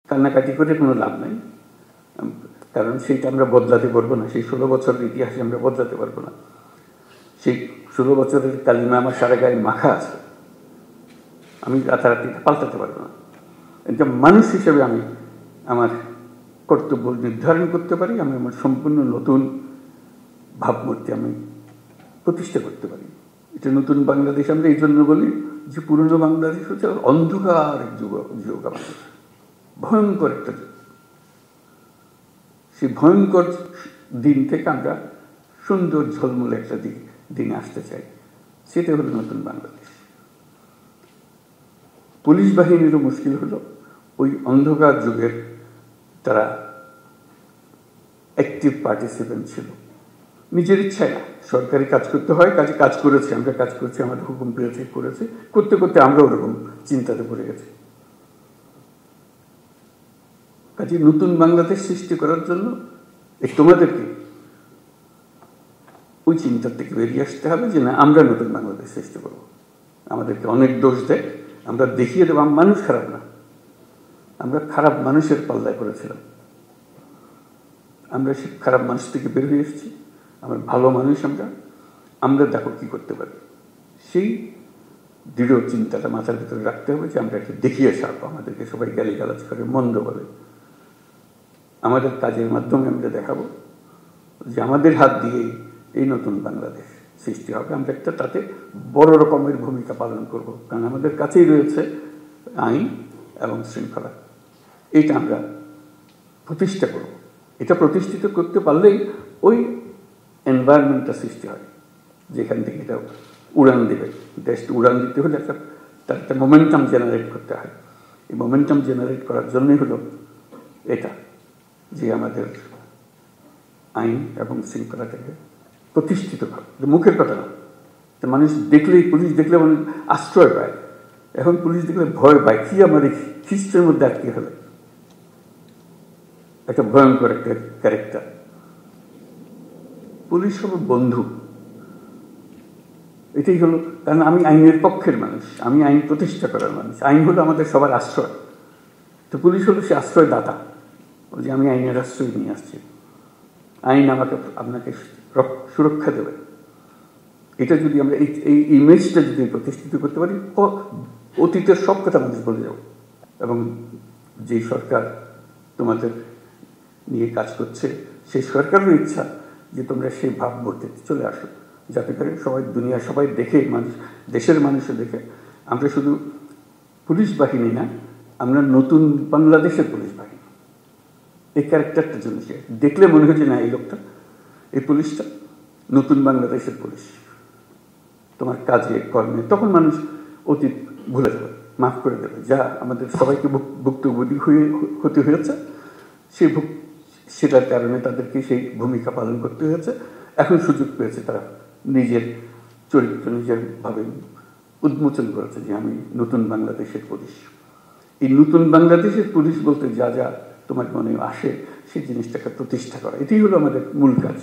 কান্নাকাটি করে কোনো লাভ নাই, কারণ সেইটা আমরা বদলাতে পারবো না। সেই 16 বছরের ইতিহাসে আমরা বদলাতে পারবো না। সেই 16 বছরের কালিমা আমার সারা গায়ে মাখা আছে, আমি রাতারাতি পাল্টাতে পারবো না। এটা মানুষ হিসেবে আমি আমার কর্তব্য নির্ধারণ করতে পারি, আমি আমার সম্পূর্ণ নতুন ভাবমূর্তি আমি প্রতিষ্ঠা করতে পারি। এটা নতুন বাংলাদেশ আমরা এই জন্য বলি যে পুরনো বাংলাদেশ হচ্ছে অন্ধকার এক যুগ, আমাদের ভয়ঙ্কর একটা যুগ। সেই ভয়ঙ্কর দিন থেকে আমরা সুন্দর ঝলমলে একটা দিনে আসতে চাই, সেটা হলো নতুন বাংলাদেশ। পুলিশ বাহিনীরও মুশকিল হলো ওই অন্ধকার যুগের তারা অ্যাক্টিভ পার্টিসিপেন্ট ছিল, নিজের ইচ্ছায় না, সরকারি কাজ করতে হয়, কাজ করেছে, আমরা কাজ করছি, আমাদের হুকুম পেয়েছে, করেছে, করতে করতে আমরা ওরকম চিন্তাতে পড়ে গেছি। কাজে নতুন বাংলাদেশ সৃষ্টি করার জন্য তোমাদেরকে ওই চিন্তার থেকে বেরিয়ে আসতে হবে যে না, আমরা নতুন বাংলাদেশ সৃষ্টি করবো। আমাদেরকে অনেক দোষ দেয়, আমরা দেখিয়ে দেবো মানুষ খারাপ না, আমরা খারাপ মানুষের পাল্লায় পড়েছিলাম, আমরা সে খারাপ মানুষ থেকে বের হয়ে এসেছি, আমরা ভালো মানুষ, আমরা দেখো কি করতে পারি। সেই দৃঢ় চিন্তাটা মাথার ভিতরে রাখতে হবে যে আমরা একটু দেখিয়ে ছাড়বো। আমাদেরকে সবাই গালিগালাজ করে, মন্দ বলে, আমাদের কাজের মাধ্যমে আমরা দেখাবো যে আমাদের হাত দিয়েই এই নতুন বাংলাদেশ সৃষ্টি হবে। আমরা একটা তাতে বড় রকমের ভূমিকা পালন করব, কারণ আমাদের কাছেই রয়েছে আইন এবং শৃঙ্খলা। এইটা আমরা প্রতিষ্ঠা করব। এটা প্রতিষ্ঠিত করতে পারলেই ওই এনভায়রনমেন্টটা সৃষ্টি হয় যেখান থেকে এটা উড়ান দেবে। দেশটা উড়ান দিতে হলে তার একটা মোমেন্টাম জেনারেট করতে হয়। এই মোমেন্টাম জেনারেট করার জন্যই হলো এটা যে আমাদের আইন এবং শৃঙ্খলাটাকে প্রতিষ্ঠিত হবে। মুখের কথা না, মানুষ দেখলেই, পুলিশ দেখলে মানুষ আশ্রয় পায়। এখন পুলিশ দেখলে ভয় পায়, কি আমাদের খ্রিস্টের মধ্যে আটকে ফেলে, একটা ভয়ঙ্কর একটা ক্যারেক্টার। পুলিশ হলো বন্ধু, এটাই হলো, কারণ আমি আইনের পক্ষের মানুষ, আমি আইন প্রতিষ্ঠা করার মানুষ। আইন হলো আমাদের সবার আশ্রয়, তো পুলিশ হলো সে আশ্রয়দাতা, যে আমি আইনের আশ্রয় নিয়ে আসছি, আইন আপনাকে সুরক্ষা দেবে। এটা যদি আমরা এই ইমেজটা যদি প্রতিষ্ঠিত করতে পারি, অতীতের সব কথা মানুষ বলে যাব। এবং যেই সরকার তোমাদের নিয়ে কাজ করছে, সেই সরকারের ইচ্ছা যে তোমরা সেই ভাবমূর্তিতে চলে আসো, যাতে করে সবাই, দুনিয়া সবাই দেখে, মানুষ, দেশের মানুষও দেখে আমরা শুধু পুলিশ বাহিনী না, আমরা নতুন বাংলাদেশের পুলিশ বাহিনী। এই ক্যারেক্টারটার জন্য সে দেখলে মনে হচ্ছে না, এই লোকটা, এই পুলিশটা নতুন বাংলাদেশের পুলিশ। তোমার কাজে কর্মে তখন মানুষ অতীত ভুলে যাবে, মাফ করে দেবে, যা আমাদের সবাইকে ভুক্তভোগী হতে হয়েছে, সেটার কারণে তাদেরকে সেই ভূমিকা পালন করতে হয়েছে। এখন সুযোগ পেয়েছে, তারা নিজের চরিত্র নিজের ভাবে উন্মোচন করেছে যে আমি নতুন বাংলাদেশের পুলিশ। এই নতুন বাংলাদেশের পুলিশ বলতে যা যা তোমার মনে আসে, সেই জিনিসটাকে প্রতিষ্ঠা করা, এটাই হলো আমাদের মূল কাজ।